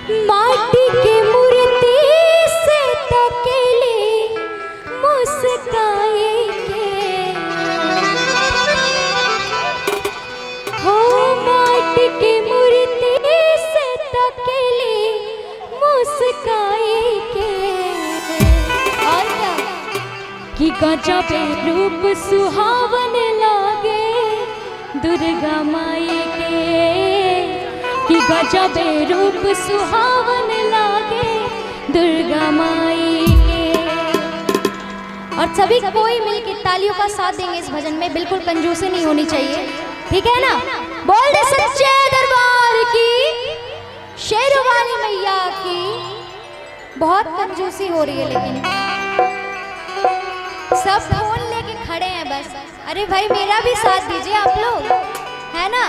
माटी के मूर्ति से तकेले मुस्काए के हो, माटी के मूर्ति से तकेले मुस्काए के और क्या कि गजब रूप सुहावन लागे दुर्गा माई के, कि गजब रूप सुहावन लागे दुर्गा माई के। और सभी कोई मिलकर तालियों का साथ देंगे इस भजन में, बिल्कुल कंजूसी नहीं होनी चाहिए, ठीक है ना। बोल दे सच्चे दरबार की, शेरवाली मैया की। बहुत कंजूसी हो रही है लेकिन सब फोन लेके खड़े हैं बस। अरे भाई मेरा भी साथ दीजिए आप लोग, है ना।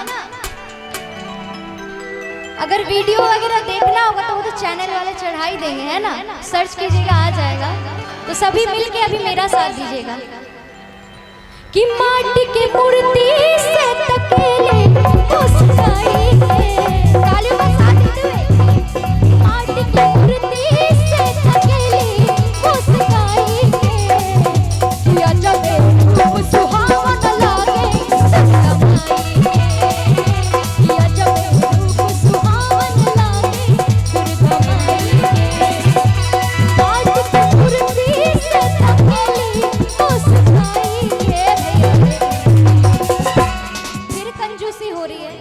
अगर वीडियो वगैरह देखना होगा तो वो तो चैनल वाले चढ़ा ही देंगे, है ना। सर्च कीजिएगा आ जाएगा, तो सभी मिलके अभी मेरा साथ दीजिएगा। कि माटी के मूर्ति से तकेले मुस्काए के, तालियों का साथ देते हुए। माटी के मूर्ति से तकेले मुस्काए के, या जब रूप सुहावन लागे दुर्गा माई के, या जब रूप सुहावन लागे दुर्गा माई के। माटी के मूर्ति से तकेले मुस्काए के। फिर कंजूसी हो रही है,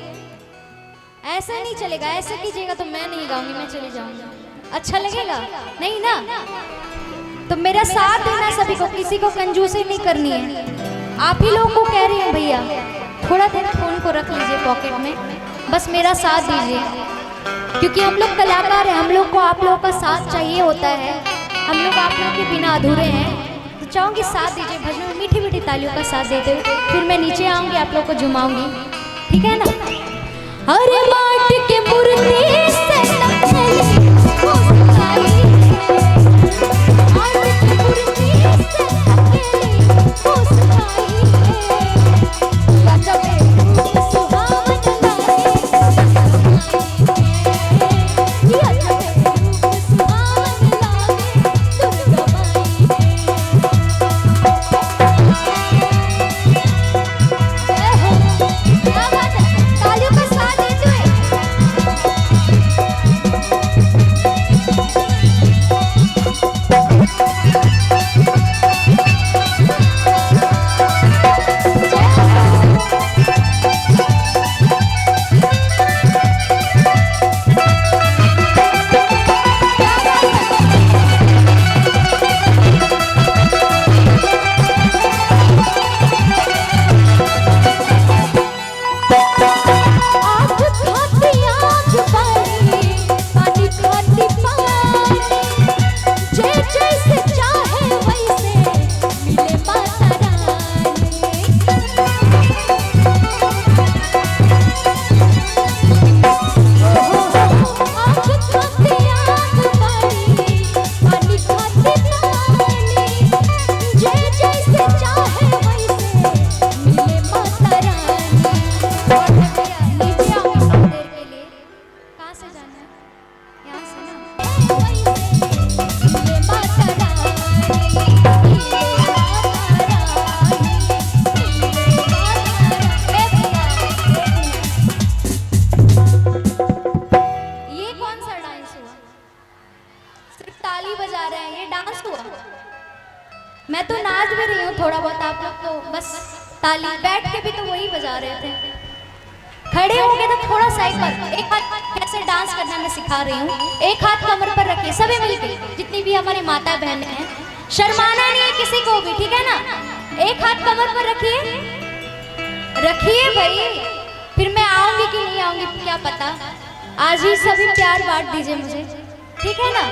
ऐसा नहीं चलेगा। ऐसे कीजिएगा तो मैं नहीं गाऊंगी, मैं चली जाऊंगी। अच्छा लगेगा नहीं ना, तो मेरा साथ देना सभी को, किसी को कंजूसी नहीं करनी है। आप ही लोगों को कह रही हूँ भैया, थोड़ा थोड़ा फोन को रख लीजिए पॉकेट में, बस मेरा साथ दीजिए, क्योंकि हम लोग कलाकार हैं, हम लोग को आप लोगों का साथ चाहिए होता है। हम लोग आप लोगों के बिना अधूरे हैं, तो चाहूँगी साथ दीजिए भजन में मीठी मीठी तालियों का साथ देते हुए। फिर मैं नीचे आऊँगी, आप लोग को झुमाऊंगी, ठीक है ना। अरे माटी के मूर्ति से तकेले मुस्काए के, माटी के मूर्ति से तकेले मुस्काए के, गजब रूप सुहावन लागे दुर्गा माई के, या गजब रूप सुहावन लागे दुर्गा माई के। जय हो, क्या बात है, तालियों का साथ देते हुए। आग खाती आग पानी, पानी खाती पानी, जय जैसे चाहे वैसे मिले माता रानी। आग खाती आग पानी, पानी खाती पानी, जय जैसे चाहे वैसे मिले माता रानी। नीचे आओ थोड़ी देर के लिए, कहाँ से जाना है, यहाँ से ना। मिले माता रानी, मिले माता रानी, मिले माता रानी। ये कौन सा डांस हुआ, सिर्फ ताली बजा रहे हैं, ये डांस हुआ। मैं तो नाच भी रही हूँ थोड़ा बहुत, आप लोग तो बस ताली, बैठ के भी तो वही बजा रहे थे। खड़े हो गए तो थोड़ा सा एक बार, एक हाथ कैसे डांस करना मैं सिखा रही हूँ। एक हाथ कमर पर रखिए सभी मिलके, जितनी भी हमारी माता बहनें हैं, शर्माना नहीं है किसी को भी, ठीक है ना। एक हाथ कमर पर रखिए, रखिए भाई, फिर मैं आऊंगी कि नहीं आऊंगी क्या पता। आज ही सभी प्यार बांट दीजिए मुझे, ठीक है ना।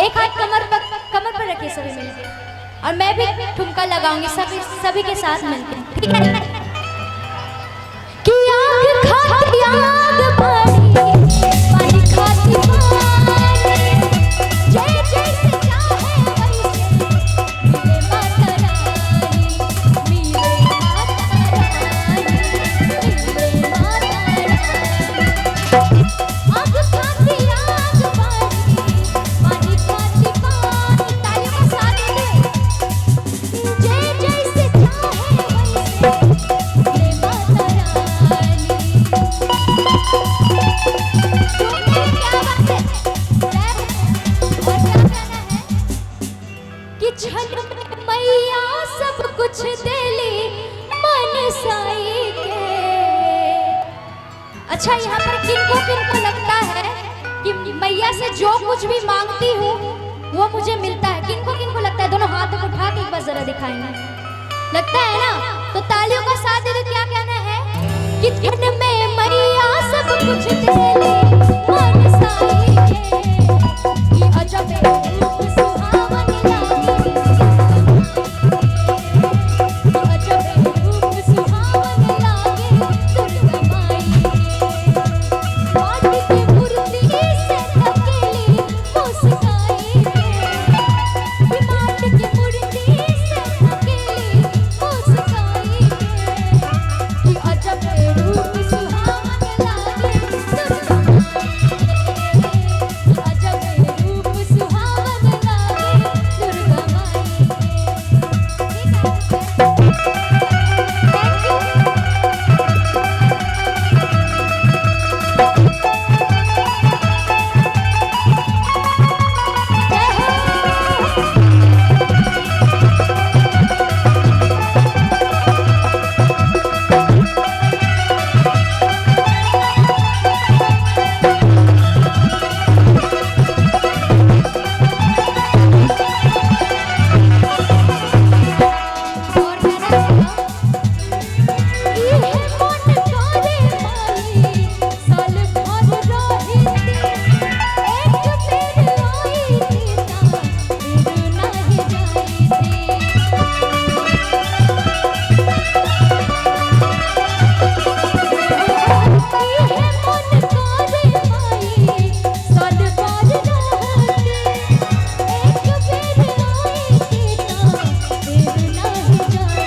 एक हाथ कमर पर रखिए सभी मिलके, और मैं भी ठुमका लगाऊंगी सभी के साथ मिलके, ठीक है ना। कि आग खाती आग पानी, पानी खाती पानी, जय जैसे चाहे वैसे मिले माता रानी, मिले माता रानी, मिले माता रानी। आग खाती आग मैया से जो कुछ भी मांगती हूँ वो मुझे मिलता है। किनको किनको लगता है? दोनों हाथ उठा के एक बार जरा दिखाएंगे। लगता है ना? तो तालियों का साथ दे दो। क्या कहना है? कि दिन में मैया सब कुछ दे ले मन साई के, कि अजब रूप सुहावन लागे, कि अजब रूप सुहावन लागे दुर्गा माई के। माटी की मूर्ति से अकेली मुस्काई के, कि माटी की मूर्ति से अकेली मुस्काई के, कि अजब रूप सुहावन लागे दुर्गा माई के, कि अजब रूप सुहावन लागे दुर्गा माई के। ठीक है, थैंक यू। और कहना ये मन करे माई साल भर रही, एक बेर आई ता फिर नहीं जाई। ये मन करे माई साल भर रहती, एक बेर आई ता फिर नहीं जाई।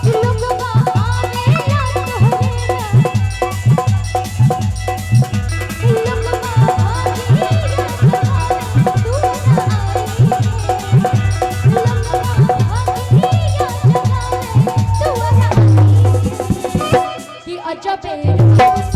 लोगवा आवेला तोहरेला, लोगवा आवेला तोहरेला, तू ना आई, लोगवा आवेला तोहरेला, तू ना आई, कि अजब रूप